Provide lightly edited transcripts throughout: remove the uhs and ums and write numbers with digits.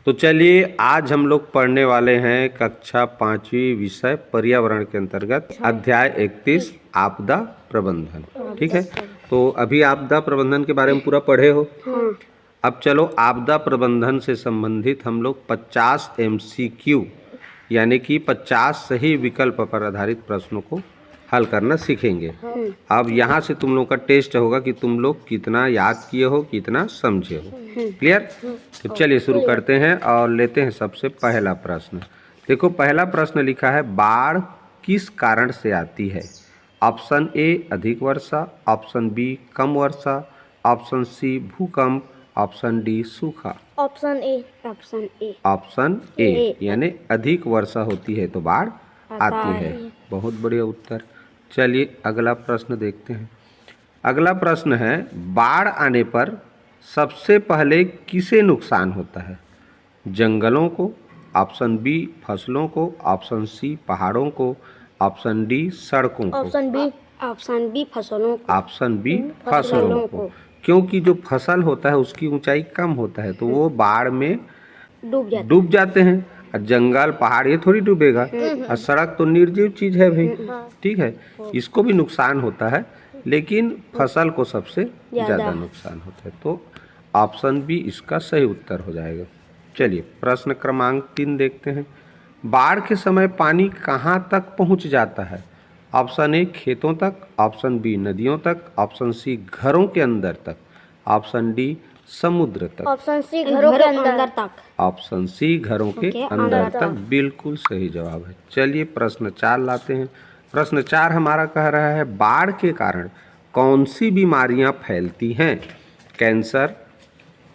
तो चलिए आज हम लोग पढ़ने वाले हैं कक्षा 5वीं विषय पर्यावरण के अंतर्गत अध्याय 31 आपदा प्रबंधन। ठीक है, तो अभी आपदा प्रबंधन के बारे में पूरा पढ़े हो। अब चलो आपदा प्रबंधन से संबंधित हम लोग 50 MCQ यानी कि 50 सही विकल्प पर आधारित प्रश्नों को हल करना सीखेंगे। अब यहाँ से तुम लोग का टेस्ट होगा कि तुम लोग कितना याद किए हो, कितना समझे हो। क्लियर? तो चलिए शुरू करते हैं और लेते हैं सबसे पहला प्रश्न। देखो पहला प्रश्न लिखा है, बाढ़ किस कारण से आती है? ऑप्शन ए अधिक वर्षा, ऑप्शन बी कम वर्षा, ऑप्शन सी भूकंप, ऑप्शन डी सूखा। Option A. Option A. Option A यानी अधिक वर्षा होती है तो बाढ़ आती है। बहुत बढ़िया उत्तर। चलिए अगला प्रश्न देखते हैं। अगला प्रश्न है, बाढ़ आने पर सबसे पहले किसे नुकसान होता है? जंगलों को, ऑप्शन बी फसलों को, ऑप्शन सी पहाड़ों को, ऑप्शन डी सड़कों को। Option B. ऑप्शन बी फसलों को। ऑप्शन बी फसलों को, क्योंकि जो फसल होता है उसकी ऊंचाई कम होता है तो वो बाढ़ में डूब जाते हैं। और जंगल पहाड़ ये थोड़ी डूबेगा। और सड़क तो निर्जीव चीज है भाई। ठीक है, इसको भी नुकसान होता है लेकिन फसल को सबसे ज़्यादा नुकसान होता है। तो ऑप्शन बी इसका सही उत्तर हो जाएगा। चलिए प्रश्न क्रमांक 3 देखते हैं। बाढ़ के समय पानी कहाँ तक पहुँच जाता है? ऑप्शन ए खेतों तक, ऑप्शन बी नदियों तक, ऑप्शन सी घरों के अंदर तक, ऑप्शन डी समुद्र तक। ऑप्शन सी घरों के अंदर तक। ऑप्शन सी घरों के अंदर तक बिल्कुल सही जवाब है। चलिए प्रश्न 4 लाते हैं। प्रश्न 4 हमारा कह रहा है, बाढ़ के कारण कौन सी बीमारियां फैलती हैं? Cancer,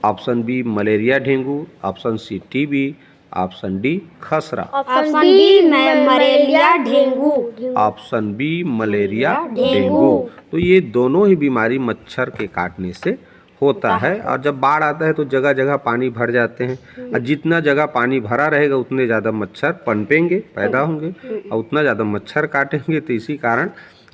option B malaria dengue, option C TB, option D खसरा। Option B malaria dengue. Option B malaria dengue. तो ये दोनों ही बीमारी मच्छर के काटने से होता है। और जब बाढ़ आता है तो जगह जगह पानी भर जाते हैं और जितना जगह पानी भरा रहेगा उतने ज़्यादा मच्छर पनपेंगे, पैदा होंगे और उतना ज़्यादा मच्छर काटेंगे। तो इसी कारण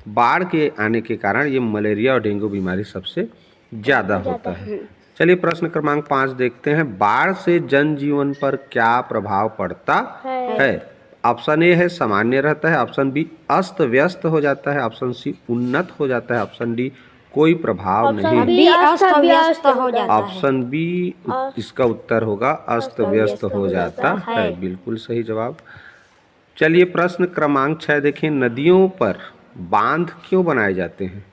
बाढ़ के आने के कारण ये मलेरिया और डेंगू बीमारी सबसे ज़्यादा होता है। चलिए प्रश्न क्रमांक 5 देखते हैं। बाढ़ से जनजीवन पर क्या प्रभाव पड़ता है? ऑप्शन ए है सामान्य रहता है, ऑप्शन बी अस्त व्यस्त हो जाता है, ऑप्शन सी उन्नत हो जाता है, ऑप्शन डी कोई प्रभाव नहीं। ऑप्शन बी इसका उत्तर होगा अस्त व्यस्त हो जाता है। बिल्कुल सही जवाब। चलिए प्रश्न क्रमांक 6 देखें। नदियों पर बांध क्यों बनाए जाते हैं?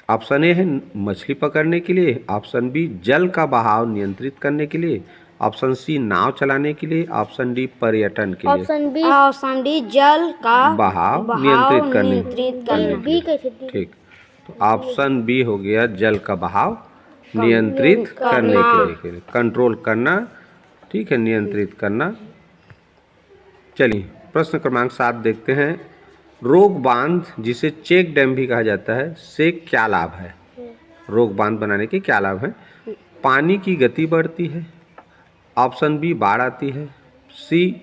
ऑप्शन ए है मछली पकड़ने के लिए, ऑप्शन बी जल का बहाव नियंत्रित करने के लिए, ऑप्शन सी नाव चलाने के लिए, ऑप्शन डी पर्यटन के लिए। ऑप्शन डी जल का बहाव नियंत्रित करने के लिए। ठीक, तो ऑप्शन बी हो गया जल का बहाव नियंत्रित करने के लिए, कंट्रोल करना। ठीक है, नियंत्रित करना। चलिए प्रश्न क्रमांक 7 देखते हैं। रोग बांध जिसे चेक डैम भी कहा जाता है से क्या लाभ है? रोग बांध बनाने के क्या लाभ है? पानी की गति बढ़ती है, ऑप्शन बी बाढ़ आती है, सी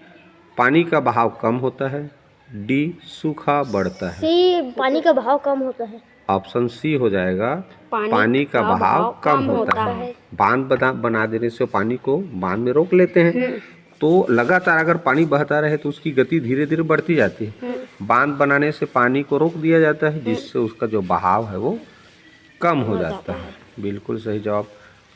पानी का बहाव कम होता है, डी सूखा बढ़ता है। सी पानी का बहाव कम होता है। ऑप्शन सी हो जाएगा पानी का बहाव कम होता है। बांध बना देने से पानी को बांध में रोक लेते हैं तो लगातार अगर पानी बहता रहे तो उसकी गति धीरे धीरे बढ़ती जाती है। बांध बनाने से पानी को रोक दिया जाता है जिससे उसका जो बहाव है वो कम हो जाता है। बिल्कुल सही जवाब।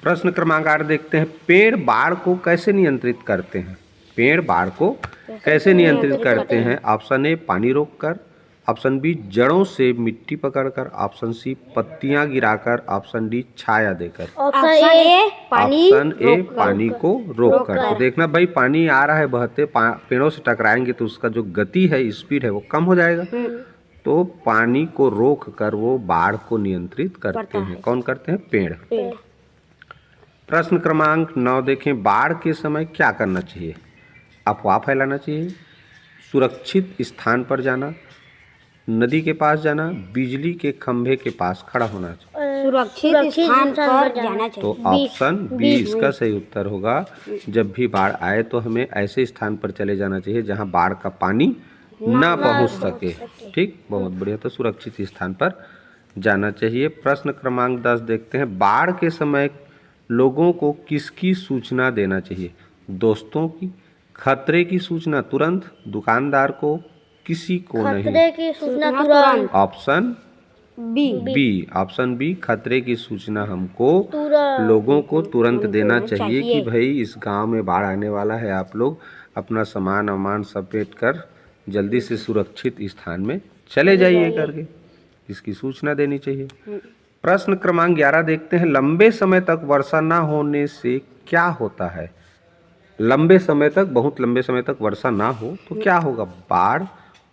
प्रश्न क्रमांक 8 देखते हैं। पेड़ बाढ़ को कैसे नियंत्रित करते हैं? पेड़ बाढ़ को कैसे नियंत्रित करते हैं? ऑप्शन ए पानी रोककर, ऑप्शन बी जड़ों से मिट्टी पकड़कर, ऑप्शन सी पत्तियां गिराकर, ऑप्शन डी छाया देकर। ऑप्शन ए पानी को रोककर। तो देखना भाई पानी आ रहा है बहते, पेड़ों से टकराएंगे तो उसका जो गति है, स्पीड है वो कम हो जाएगा। तो पानी को रोक कर वो बाढ़ को नियंत्रित करते हैं। कौन करते हैं? पेड़। प्रश्न क्रमांक 9 देखें। बाढ़ के समय क्या करना चाहिए? अफवाह फैलाना चाहिए, सुरक्षित स्थान पर जाना, नदी के पास जाना, बिजली के खंभे के पास खड़ा होना चाहिए। सुरक्षित स्थान पर जाना चाहिए। तो ऑप्शन बी इसका सही उत्तर होगा। जब भी बाढ़ आए तो हमें ऐसे स्थान पर चले जाना चाहिए जहां बाढ़ का पानी ना पहुंच सके। ठीक, बहुत बढ़िया। तो सुरक्षित स्थान पर जाना चाहिए। प्रश्न क्रमांक 10 देखते हैं। बाढ़ के समय लोगों को किसकी सूचना देना चाहिए? दोस्तों की। खतरे की सूचना तुरंत, दुकानदार को, किसी को नहीं। खतरे की सूचना तुरंत। ऑप्शन बी, ऑप्शन बी, खतरे की सूचना हमको तुरंत। लोगों को तुरंत देना चाहिए कि भाई इस गांव में बाढ़ आने वाला है, आप लोग अपना सामान वामान समेट कर जल्दी से सुरक्षित स्थान में चले जाइए करके इसकी सूचना देनी चाहिए। प्रश्न क्रमांक 11 देखते हैं, लंबे समय तक वर्षा न होने से क्या होता है? लंबे समय तक, बहुत लंबे समय तक वर्षा ना हो तो क्या होगा? बाढ़,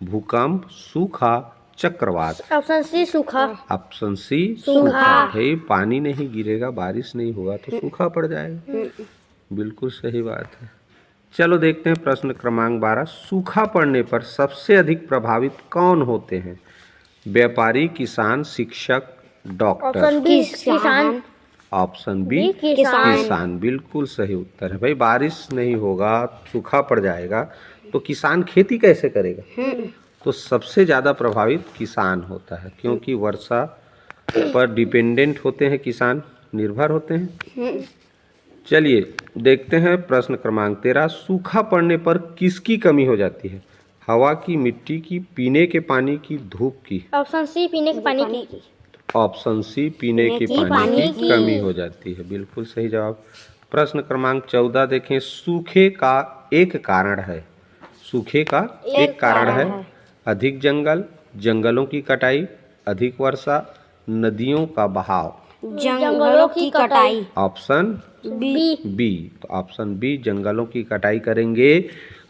भूकंप, सूखा, चक्रवात। ऑप्शन सी सूखा। ऑप्शन सी सूखा। भाई पानी नहीं गिरेगा, बारिश नहीं होगा तो सूखा पड़ जाएगा। बिल्कुल सही बात है। चलो देखते हैं प्रश्न क्रमांक 12, सूखा पड़ने पर सबसे अधिक प्रभावित कौन होते हैं? व्यापारी, किसान, शिक्षक, डॉक्टर। ऑप्शन बी किसान। ऑप्शन बी किसान बिल्कुल सही उत्तर है। भाई बारिश नहीं होगा, सूखा पड़ जाएगा तो किसान खेती कैसे करेगा? तो सबसे ज़्यादा प्रभावित किसान होता है, क्योंकि वर्षा पर डिपेंडेंट होते हैं किसान, निर्भर होते हैं। चलिए देखते हैं प्रश्न क्रमांक 13, सूखा पड़ने पर किसकी कमी हो जाती है? हवा की, मिट्टी की, पीने के पानी की, धूप की। ऑप्शन सी पीने के पानी की। ऑप्शन सी पीने के पानी की कमी हो जाती है, बिल्कुल सही जवाब। प्रश्न क्रमांक 14 देखें, सूखे का एक कारण है। सूखे का एक कारण है अधिक जंगल, जंगलों की कटाई, अधिक वर्षा, नदियों का बहाव। जंगलों की कटाई। ऑप्शन बी, तो ऑप्शन बी, जंगलों की कटाई करेंगे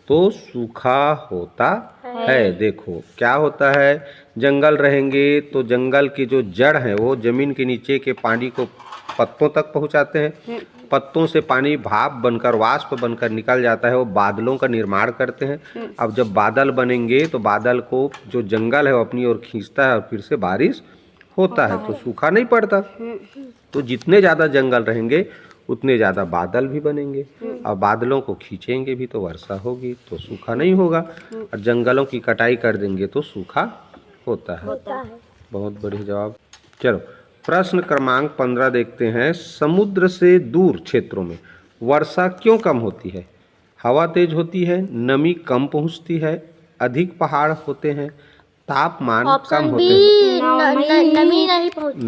तो सूखा होता है। देखो क्या होता है, जंगल रहेंगे तो जंगल की जो जड़ है वो जमीन के नीचे के पानी को पत्तों तक पहुंचाते हैं। पत्तों से पानी भाप बनकर, वाष्प बनकर निकल जाता है, वो बादलों का निर्माण करते हैं। अब जब बादल बनेंगे तो बादल को जो जंगल है वो अपनी ओर खींचता है और फिर से बारिश होता है, तो सूखा नहीं पड़ता। तो जितने ज़्यादा जंगल रहेंगे उतने ज़्यादा बादल भी बनेंगे, और बादलों को खींचेंगे भी तो वर्षा होगी, तो सूखा नहीं होगा। और जंगलों की कटाई कर देंगे तो सूखा होता है। बहुत बढ़िया जवाब। चलो प्रश्न क्रमांक 15 देखते हैं, समुद्र से दूर क्षेत्रों में वर्षा क्यों कम होती है? हवा तेज होती है, नमी कम पहुंचती है, अधिक पहाड़ होते हैं, तापमान कम होते हैं।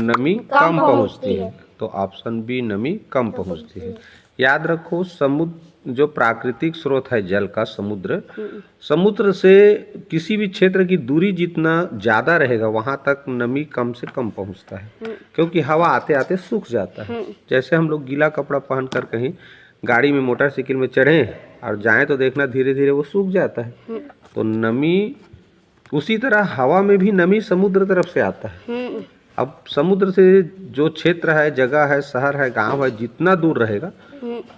नमी कम पहुंचती है, तो ऑप्शन बी नमी कम पहुंचती है। याद रखो, समुद्र जो प्राकृतिक स्रोत है जल का, समुद्र से किसी भी क्षेत्र की दूरी जितना ज़्यादा रहेगा वहाँ तक नमी कम से कम पहुँचता है, क्योंकि हवा आते आते सूख जाता है। जैसे हम लोग गीला कपड़ा पहनकर कहीं गाड़ी में, मोटरसाइकिल में चढ़ें और जाएं तो देखना धीरे धीरे वो सूख जाता है। तो नमी, उसी तरह हवा में भी नमी समुद्र तरफ से आता है। अब समुद्र से जो क्षेत्र है, जगह है, शहर है, गांव है, जितना दूर रहेगा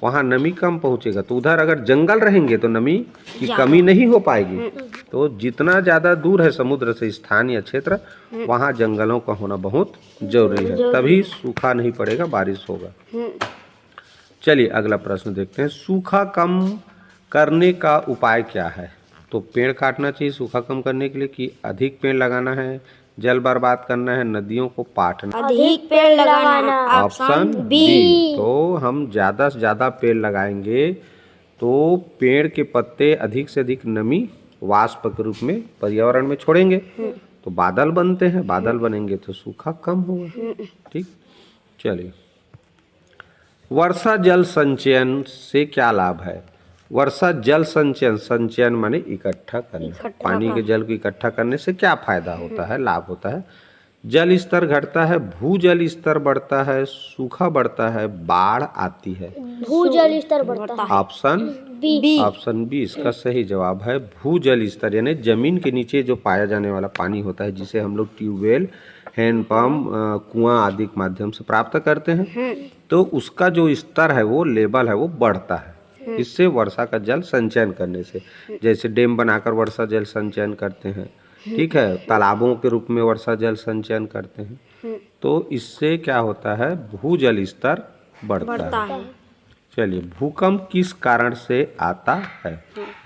वहाँ नमी कम पहुँचेगा। तो उधर अगर जंगल रहेंगे तो नमी की कमी नहीं हो पाएगी। तो जितना ज़्यादा दूर है समुद्र से स्थान या क्षेत्र, वहाँ जंगलों का होना बहुत जरूरी है, तभी सूखा नहीं पड़ेगा, बारिश होगा। चलिए अगला प्रश्न देखते हैं, सूखा कम करने का उपाय क्या है? तो पेड़ काटना चाहिए सूखा कम करने के लिए, कि अधिक पेड़ लगाना है, जल बर्बाद करना है, नदियों को पाटना? अधिक पेड़ लगाना। Option B. तो हम ज़्यादा से ज़्यादा पेड़ लगाएंगे तो पेड़ के पत्ते अधिक से अधिक नमी वाष्प के रूप में पर्यावरण में छोड़ेंगे, तो बादल बनते हैं, बादल बनेंगे तो सूखा कम होगा। ठीक, चलिए, वर्षा जल संचयन से क्या लाभ है? वर्षा जल संचयन, संचयन माने इकट्ठा करना, पानी के जल को इकट्ठा करने से क्या फायदा होता है, लाभ होता है? जल स्तर घटता है, भूजल स्तर बढ़ता है, सूखा बढ़ता है, बाढ़ आती है। भूजल स्तर बढ़ता है। ऑप्शन बी, ऑप्शन बी इसका सही जवाब है। भूजल स्तर यानी जमीन के नीचे जो पाया जाने वाला पानी होता है, जिसे हम लोग ट्यूबवेल, हैंडपम्प, कुआं आदि के माध्यम से प्राप्त करते हैं, तो उसका जो स्तर है, वो लेवल है, वो बढ़ता है। इससे वर्षा का जल संचयन करने से, जैसे डैम बनाकर वर्षा जल संचयन करते हैं, ठीक है, तालाबों के रूप में वर्षा जल संचयन करते हैं, तो इससे क्या होता है, भूजल स्तर बढ़ता है। चलिए, भूकंप किस कारण से आता है?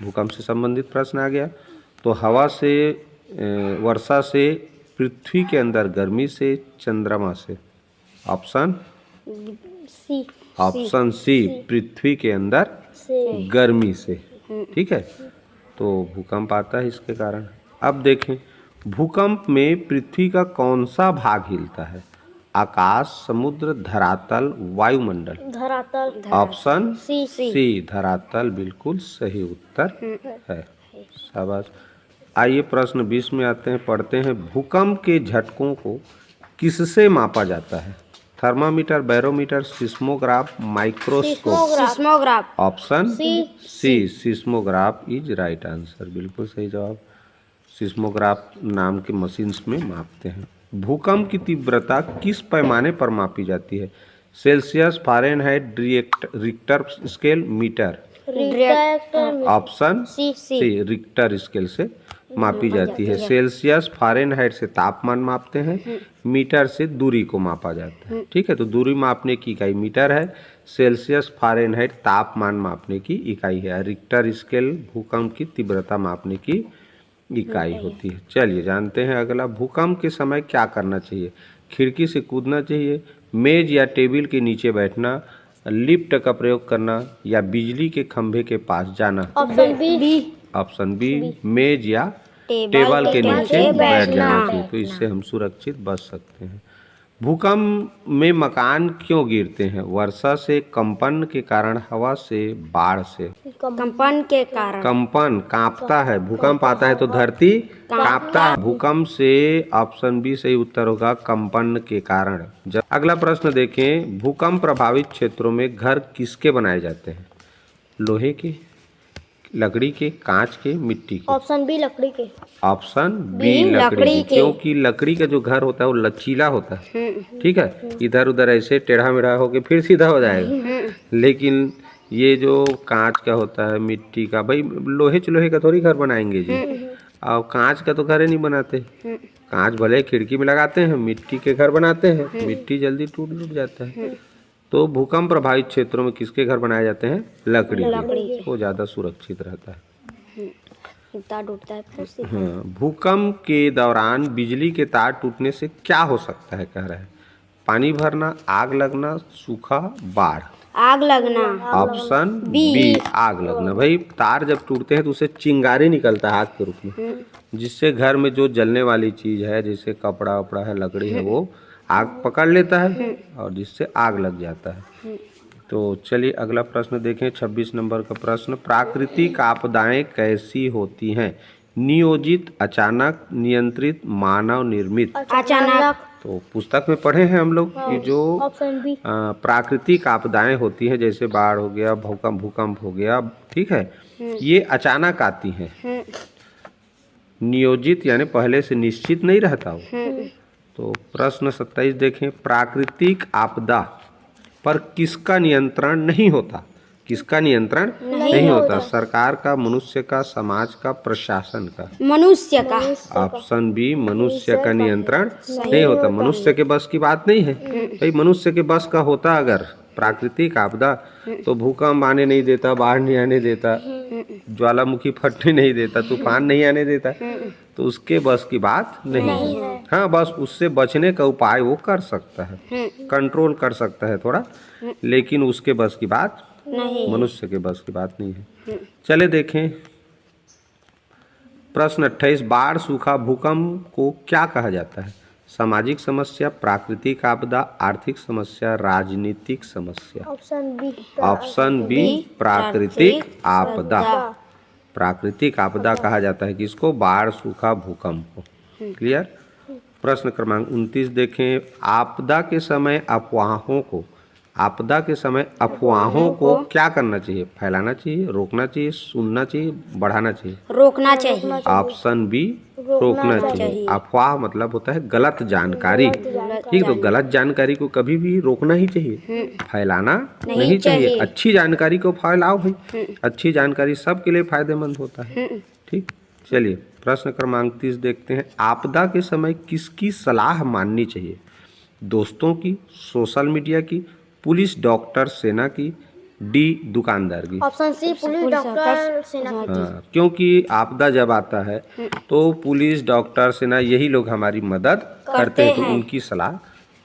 भूकंप से संबंधित प्रश्न आ गया। तो हवा से, वर्षा से, पृथ्वी के अंदर गर्मी से, चंद्रमा से। Option C. ऑप्शन सी, पृथ्वी के अंदर से गर्मी से। ठीक है, तो भूकंप आता है इसके कारण। अब देखें, भूकंप में पृथ्वी का कौन सा भाग हिलता है? आकाश, समुद्र, धरातल, वायुमंडल। धरातल। Option C. सी, धरातल बिल्कुल सही उत्तर है। शाबाश। आइए प्रश्न 20 में आते हैं, पढ़ते हैं। भूकंप के झटकों को किससे मापा जाता है? Thermometer, barometer, seismograph, microscope. Seismograph. Option C. C, seismograph is right answer, बिल्कुल सही जवाब। सिस्मोग्राफ नाम के मशीन्स में मापते हैं। भूकंप की तीव्रता किस पैमाने पर मापी जाती है? Celsius, Fahrenheit, Richter scale, metre. Option C, Richter scale से मापी जाती है। सेल्सियस, फ़ारेनहाइट से तापमान मापते हैं, मीटर से दूरी को मापा जाता है। ठीक है, तो दूरी मापने की इकाई मीटर है, सेल्सियस फ़ारेनहाइट तापमान मापने की इकाई है, रिक्टर स्केल भूकंप की तीव्रता मापने की इकाई होती है। चलिए जानते हैं अगला। भूकंप के समय क्या करना चाहिए? खिड़की से कूदना चाहिए, मेज या टेबल के नीचे बैठना, लिफ्ट का प्रयोग करना, या बिजली के खंभे के पास जाना। Option B. ऑप्शन बी, मेज या टेबल के नीचे बैठ जाना चाहिए, तो इससे हम सुरक्षित बच सकते हैं। भूकंप में मकान क्यों गिरते हैं? वर्षा से, कंपन के कारण, हवा से, बाढ़ से। कंपन के कारण। कंपन, कांपता है, भूकंप आता है तो धरती कांपता है। भूकंप से ऑप्शन बी सही उत्तर होगा, कंपन के कारण। जब अगला प्रश्न देखें, भूकंप प्रभावित क्षेत्रों में घर किसके बनाए जाते हैं? लोहे के, लकड़ी के, कांच के, मिट्टी के। ऑप्शन बी, लकड़ी के। ऑप्शन बी, लकड़ी के, क्योंकि लकड़ी का जो घर होता है वो लचीला होता है। ठीक है, इधर उधर ऐसे टेढ़ा मेढ़ा होके फिर सीधा हो जाएगा। लेकिन ये जो कांच का होता है, मिट्टी का, भाई लोहे का थोड़ी घर बनाएंगे जी। और कांच का तो घर ही नहीं बनाते। कांच भले खिड़की में लगाते हैं, मिट्टी के घर बनाते हैं, मिट्टी जल्दी टूट जाता है। तो भूकंप प्रभावित क्षेत्रों में किसके घर बनाए जाते हैं? लकड़ी के, वो ज़्यादा सुरक्षित रहता है। तार टूटता है। हाँ, भूकंप के दौरान बिजली के तार टूटने से क्या हो सकता है कह रहा है? पानी भरना, आग लगना, सूखा, बाढ़। आग लगना। ऑप्शन बी, आग लगना। भाई तार जब टूटते हैं तो उससे चिंगारी निकलता है आग के रूप में, जिससे घर में जो जलने वाली चीज है, जैसे कपड़ा वपड़ा है, लकड़ी है, वो आग पकड़ लेता है और जिससे आग लग जाता है। तो चलिए अगला प्रश्न देखें, 26 नंबर का प्रश्न। प्राकृतिक आपदाएं कैसी होती हैं? नियोजित, अचानक, नियंत्रित, मानव निर्मित। अचानक। तो पुस्तक में पढ़े हैं हम लोग कि जो ऑप्शन बी। प्राकृतिक आपदाएं होती हैं, जैसे बाढ़ हो गया, भूकंप हो गया, ठीक है, ये अचानक आती हैं। नियोजित यानी पहले से निश्चित नहीं रहता वो। तो प्रश्न 27 देखें, प्राकृतिक आपदा पर किसका नियंत्रण नहीं होता? किसका नियंत्रण नहीं होता? सरकार का, मनुष्य का, समाज का, प्रशासन का। मनुष्य का। ऑप्शन बी, मनुष्य का नियंत्रण नहीं होता। मनुष्य के बस की बात नहीं है। भाई मनुष्य के बस का होता अगर प्राकृतिक आपदा, तो भूकंप आने नहीं देता, बाढ़ नहीं आने देता, ज्वालामुखी फटने नहीं देता, तूफान नहीं आने देता, तो उसके बस की बात नहीं है। हाँ, बस उससे बचने का उपाय वो कर सकता है, कंट्रोल कर सकता है थोड़ा, लेकिन उसके बस की बात नहीं, मनुष्य के बस की बात नहीं है। चले देखें प्रश्न 28, बाढ़, सूखा, भूकंप को क्या कहा जाता है? सामाजिक समस्या, प्राकृतिक आपदा, आर्थिक समस्या, राजनीतिक समस्या। ऑप्शन बी, प्राकृतिक आपदा। प्राकृतिक आपदा कहा जाता है किसको? बाढ़, सूखा, भूकंप को। क्लियर? प्रश्न क्रमांक 29 देखें, आपदा के समय अफवाहों को क्या करना चाहिए? फैलाना चाहिए, रोकना चाहिए, सुनना चाहिए, बढ़ाना चाहिए। रोकना चाहिए। ऑप्शन बी, रोकना चाहिए। अफवाह मतलब होता है गलत जानकारी। ठीक, तो गलत जानकारी को कभी भी रोकना ही चाहिए, फैलाना नहीं चाहिए। अच्छी जानकारी को फैलाओ भाई, अच्छी जानकारी सबके लिए फायदेमंद होता है। ठीक, चलिए प्रश्न क्रमांक 30 देखते हैं, आपदा के समय किसकी सलाह माननी चाहिए? दोस्तों की, सोशल मीडिया की, पुलिस, डॉक्टर, सेना की, डी, दुकानदार की। ऑप्शन सी, पुलिस, डॉक्टर, सेना। हाँ, क्योंकि आपदा जब आता है तो पुलिस, डॉक्टर, सेना यही लोग हमारी मदद करते हैं, तो उनकी सलाह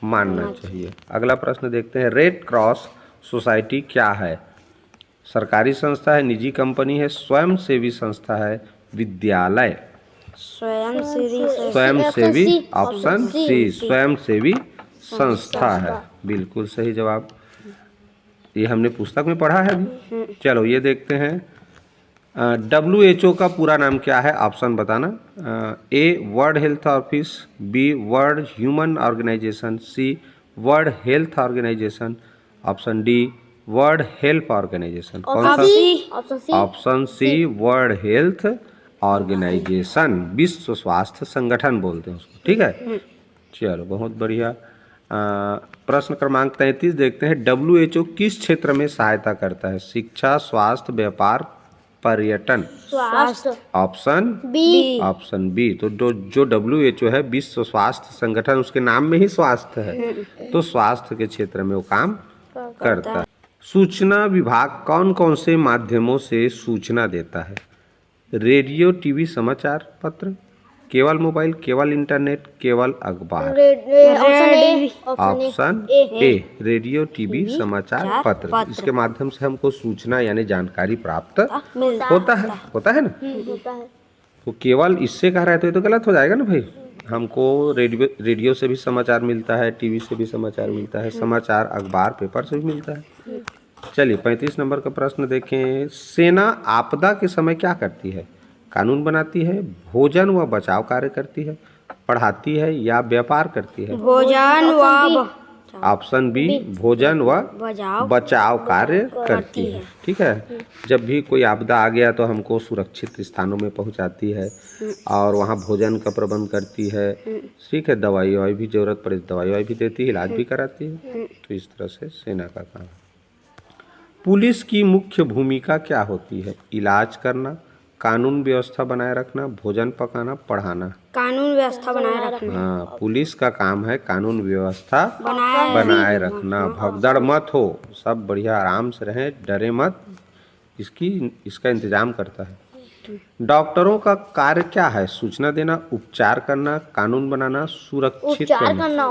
मानना चाहिए। अगला प्रश्न देखते हैं, रेड क्रॉस सोसाइटी क्या है? सरकारी संस्था है, निजी कंपनी है, स्वयं सेवी संस्था है, विद्यालय। स्वयं सेवी ऑप्शन सी स्वयं सेवी संस्था है, बिल्कुल सही जवाब। ये हमने पुस्तक में पढ़ा है अभी। चलो ये देखते हैं WHO का पूरा नाम क्या है, ऑप्शन बताना। A World Health Office, B World Human Organisation, C World Health Organisation, option D World Health Organisation. कौन सा? Option C World Health Organisation, विश्व स्वास्थ्य संगठन बोलते हैं उसको, ठीक है। चलो बहुत बढ़िया। प्रश्न क्रमांक 33 देखते हैं। WHO किस क्षेत्र में सहायता करता है? शिक्षा, स्वास्थ्य, व्यापार, पर्यटन। स्वास्थ्य। Option B. Option B. तो जो WHO है, विश्व स्वास्थ्य संगठन, उसके नाम में ही स्वास्थ्य है, तो स्वास्थ्य के क्षेत्र में वो काम करता है। सूचना विभाग कौन कौन से माध्यमों से सूचना देता है? रेडियो, टीवी, समाचार पत्र, केवल मोबाइल, केवल इंटरनेट, केवल अखबार। ऑप्शन ए रेडियो, टीवी, समाचार पत्र। इसके माध्यम से हमको सूचना यानी जानकारी प्राप्त होता है ना। तो केवल इससे कह रहे तो ये तो गलत हो जाएगा ना भाई। हमको रेडियो से भी समाचार मिलता है, टीवी से भी समाचार मिलता है, समाचार अखबार पेपर से भी मिलता है। चलिए 35 नंबर का प्रश्न देखें। सेना आपदा के समय क्या करती है? कानून बनाती है, भोजन व बचाव कार्य करती है, पढ़ाती है या व्यापार करती है? भोजन व ऑप्शन बी भोजन व बचाव कार्य करती है, ठीक है। जब भी कोई आपदा आ गया तो हमको सुरक्षित स्थानों में पहुंचाती है और वहां भोजन का प्रबंध करती है, ठीक है। दवाई भी जरूरत पड़े दवाई भी देती है, इलाज भी कराती है। तो इस तरह से सेना का काम है। पुलिस की मुख्य भूमिका क्या होती है? इलाज करना, कानून व्यवस्था बनाए रखना, भोजन पकाना, पढ़ाना। कानून व्यवस्था बनाए रखना। हाँ, पुलिस का काम है कानून व्यवस्था बनाए रखना। भगदड़ मत हो, सब बढ़िया आराम से रहें, डरे मत, इसका इंतजाम करता है। डॉक्टरों का कार्य क्या है? सूचना देना, उपचार करना, कानून बनाना, सुरक्षित करना।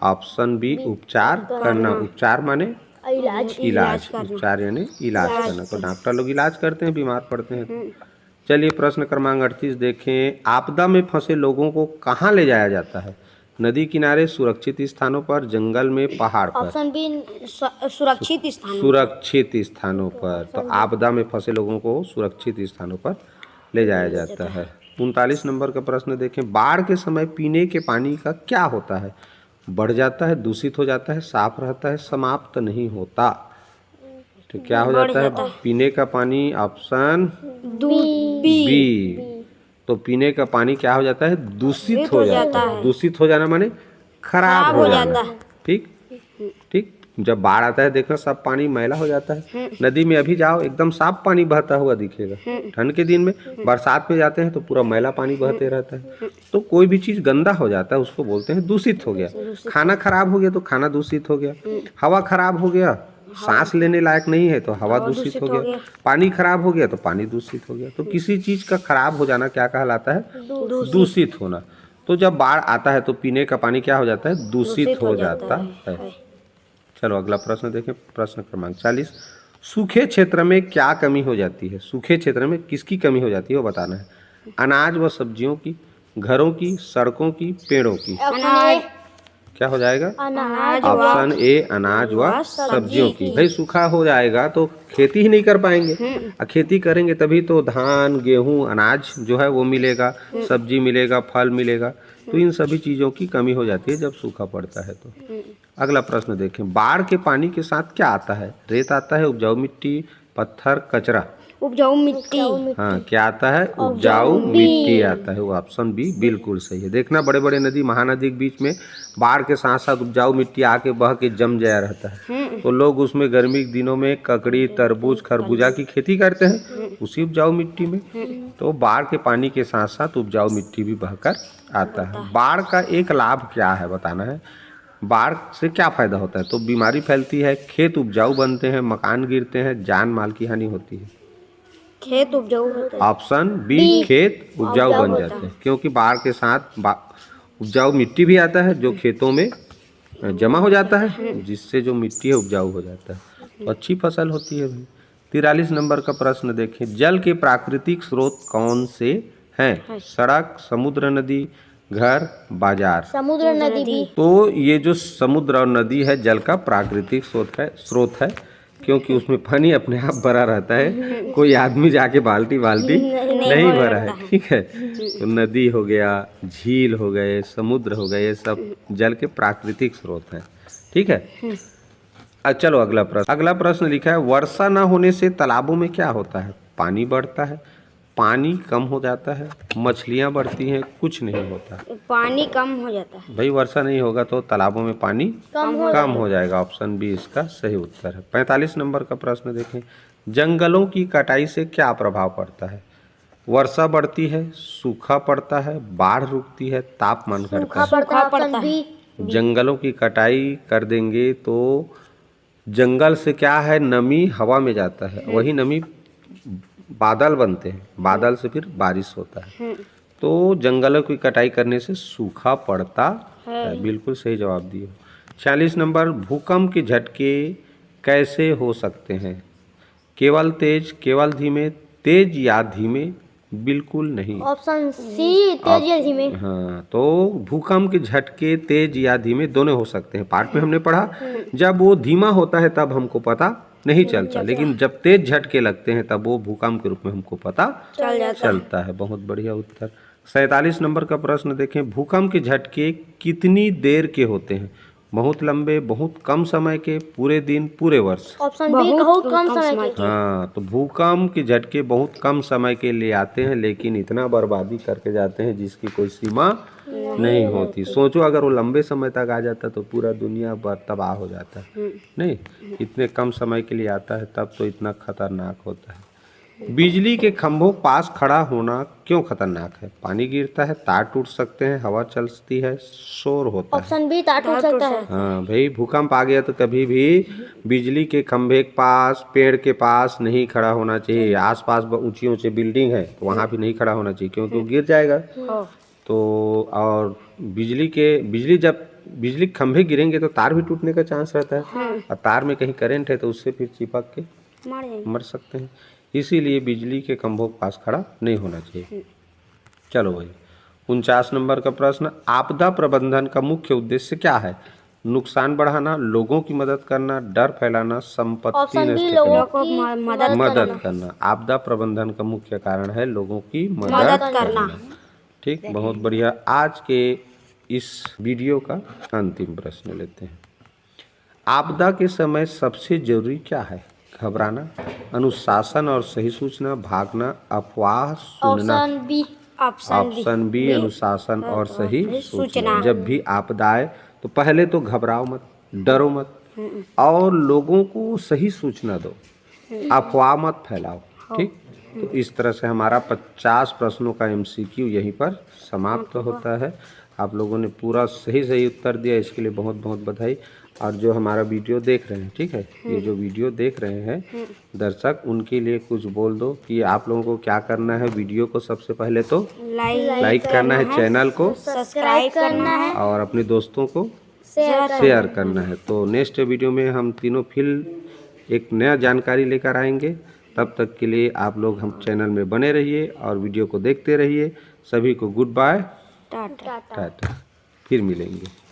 ऑप्शन बी उपचार करना। उपचार माने इलाज। उपचार यानी इलाज करना। तो डॉक्टर लोग इलाज करते हैं, बीमार पड़ते हैं। चलिए प्रश्न क्रमांक 38 देखें। आपदा में फंसे लोगों को कहाँ ले जाया जाता है? नदी किनारे, सुरक्षित स्थानों पर, जंगल में, पहाड़ पर। ऑप्शन बी सुरक्षित स्थानों। सुरक्षित स्थानों पर। तो आपदा में फंसे लोगों को सुरक्षित स्थानों पर ले जाया जाता है। 39 नंबर का प्रश्न देखें। बाढ़ के समय पीने के पानी का क्या होता है? बढ़ जाता है, दूषित हो जाता है, साफ रहता है, समाप्त नहीं होता। तो क्या हो जाता है पीने का पानी? Option B. तो पीने का पानी क्या हो जाता है? दूषित हो जाता है। दूषित हो जाना माने खराब हो जाना, ठीक। जब बाढ़ आता है देखना सब पानी मैला हो जाता है। नदी में अभी जाओ एकदम साफ पानी बहता हुआ दिखेगा। ठंड के दिन में, बरसात में जाते हैं तो पूरा मैला पानी बहते रहता है। तो कोई भी चीज गंदा हो जाता है उसको बोलते हैं दूषित हो गया। खाना खराब हो गया तो खाना दूषित हो गया। हवा खराब हो गया, सांस लेने लायक नहीं है तो हवा दूषित हो गया। पानी खराब हो गया तो पानी दूषित हो गया। तो किसी चीज का खराब हो जाना क्या कहलाता है? दूषित होना। तो जब बाढ़ आता है तो पीने का पानी क्या हो जाता है? दूषित हो जाता है। चलो अगला प्रश्न देखें। प्रश्न क्रमांक 40। सूखे क्षेत्र में क्या कमी हो जाती है? सूखे क्षेत्र में किसकी कमी हो जाती है वो बताना है। अनाज व सब्जियों की, घरों की, सड़कों की, पेड़ों की। क्या हो जाएगा? ऑप्शन ए अनाज व सब्जियों की। भाई सूखा हो जाएगा तो खेती ही नहीं कर पाएंगे, और खेती करेंगे तभी तो धान, गेहूं, अनाज जो है वो मिलेगा, सब्जी मिलेगा, फल मिलेगा। तो इन सभी चीजों की कमी हो जाती है जब सूखा पड़ता है। तो अगला प्रश्न देखें। बाढ़ के पानी के साथ क्या आता है? रेत आता है, उपजाऊ मिट्टी, पत्थर, कचरा। उपजाऊ मिट्टी। हाँ, क्या आता है? उपजाऊ मिट्टी आता है। वो ऑप्शन बी बिल्कुल सही है। देखना बड़े बड़े नदी, महानदी के बीच में बाढ़ के साथ साथ उपजाऊ मिट्टी आके बह के जम जाया रहता है। तो लोग उसमें गर्मी के दिनों में ककड़ी, तरबूज, खरबूजा की खेती करते हैं उसी उपजाऊ मिट्टी में। तो बाढ़ के पानी के साथ साथ उपजाऊ मिट्टी भी बहकर आता है। बाढ़ का एक लाभ क्या है बताना है। बाढ़ से क्या फायदा होता है? तो बीमारी फैलती है, खेत उपजाऊ बनते हैं, मकान गिरते हैं, जान माल की हानि होती है। खेत उपजाऊ होता है। ऑप्शन बी खेत उपजाऊ बन जाते हैं, क्योंकि बाढ़ के साथ उपजाऊ मिट्टी भी आता है जो खेतों में जमा हो जाता है, जिससे जो मिट्टी है उपजाऊ हो जाता है, तो अच्छी फसल होती है भाई। 43 नंबर का प्रश्न देखें, जल के प्राकृतिक स्रोत कौन से हैं? सड़क, समुद्र, नदी, घर, बाजार। समुद्र नदी भी। तो ये जो समुद्र और नदी है जल का प्राकृतिक स्रोत है क्योंकि उसमें पानी अपने आप भरा रहता है, कोई आदमी जाके बाल्टी नहीं भरा है, ठीक है। तो नदी हो गया, झील हो गए, समुद्र हो गए, ये सब जल के प्राकृतिक स्रोत हैं, ठीक है। चलो अगला प्रश्न लिखा है, वर्षा न होने से तालाबों में क्या होता है? पानी बढ़ता है, पानी कम हो जाता है, मछलियाँ बढ़ती हैं, कुछ नहीं होता। पानी कम हो जाता है। भाई वर्षा नहीं होगा तो तालाबों में पानी कम हो जाएगा। ऑप्शन बी इसका सही उत्तर है। 45 नंबर का प्रश्न देखें, जंगलों की कटाई से क्या प्रभाव पड़ता है? वर्षा बढ़ती है, सूखा पड़ता है, बाढ़ रुकती है, तापमान घटता है। सूखा पड़ता है। जंगलों की कटाई कर देंगे तो जंगल से क्या है, नमी हवा में जाता है, वही नमी बादल बनते हैं, बादल से फिर बारिश होता है। तो जंगलों की कटाई करने से सूखा पड़ता है। बिल्कुल सही जवाब दिए। 46 नंबर, भूकंप के झटके कैसे हो सकते हैं? केवल तेज, केवल धीमे, तेज या धीमे, बिल्कुल नहीं। ऑप्शन सी, तेज या धीमे। हाँ, तो भूकंप के झटके तेज या धीमे दोनों हो सकते हैं। पाठ में हमने पढ़ा जब वो धीमा होता है तब हमको पता नहीं चलता, लेकिन जब तेज झटके लगते हैं तब वो भूकंप के रूप में हमको पता चलता है। बहुत बढ़िया उत्तर। 47 नंबर का प्रश्न देखें, भूकंप के झटके कितनी देर के होते हैं? बहुत लंबे, बहुत कम समय के, पूरे दिन, पूरे वर्ष। ऑप्शन बी, बहुत कम समय के। हाँ, तो भूकंप के झटके बहुत कम समय के लिए आते हैं, लेकिन इतना बर्बादी करके जाते हैं जिसकी कोई सीमा नहीं होती। सोचो अगर वो लंबे समय तक आ जाता तो पूरा दुनिया तबाह हो जाता है। नहीं, इतने कम समय के लिए आता है तब तो इतना खतरनाक होता है। बिजली के खंभों पास खड़ा होना क्यों खतरनाक है? पानी गिरता है, तार टूट सकते हैं, हवा चलती है, शोर होता है। ऑप्शन बी, तार टूट सकता है। हाँ भाई, भूकंप आ गया तो कभी भी बिजली के खंभे के पास, पेड़ के पास नहीं खड़ा होना चाहिए। आसपास ऊंची ऊंची बिल्डिंग है तो वहाँ भी नहीं खड़ा होना चाहिए क्योंकि वो गिर जाएगा। तो और जब बिजली खंभे गिरेंगे तो तार भी टूटने का चांस रहता है, और तार में कहीं करंट है तो उससे फिर चिपक के मर सकते हैं। इसीलिए बिजली के खंभों के पास खड़ा नहीं होना चाहिए। चलो भाई, 49 नंबर का प्रश्न, आपदा प्रबंधन का मुख्य उद्देश्य क्या है? नुकसान बढ़ाना, लोगों की मदद करना, डर फैलाना, संपत्ति नष्ट करना। मदद करना। आपदा प्रबंधन का मुख्य कारण है लोगों की मदद करना। ठीक, बहुत बढ़िया। आज के इस वीडियो का अंतिम प्रश्न लेते हैं, आपदा के समय सबसे जरूरी क्या है? घबराना, अनुशासन और सही सूचना, भागना, अफवाह सुनना। ऑप्शन बी, अनुशासन और सही सूचना। जब भी आपदा आए तो पहले तो घबराओ मत, डरो मत, और लोगों को सही सूचना दो, अफवाह मत फैलाओ। ठीक, तो इस तरह से हमारा 50 प्रश्नों का MCQ यहीं पर समाप्त होता है। आप लोगों ने पूरा सही उत्तर दिया, इसके लिए बहुत बहुत बधाई। और जो हमारा वीडियो देख रहे हैं, ठीक है, ये जो वीडियो देख रहे हैं दर्शक, उनके लिए कुछ बोल दो कि आप लोगों को क्या करना है। वीडियो को सबसे पहले तो लाइक करना है, चैनल को सब्सक्राइब करना है, और अपने दोस्तों को शेयर करना है। तो नेक्स्ट वीडियो में हम तीनों फिर एक नया जानकारी लेकर आएंगे। तब तक के लिए आप लोग हम चैनल में बने रहिए और वीडियो को देखते रहिए। सभी को गुड बाय, टाटा, फिर मिलेंगे।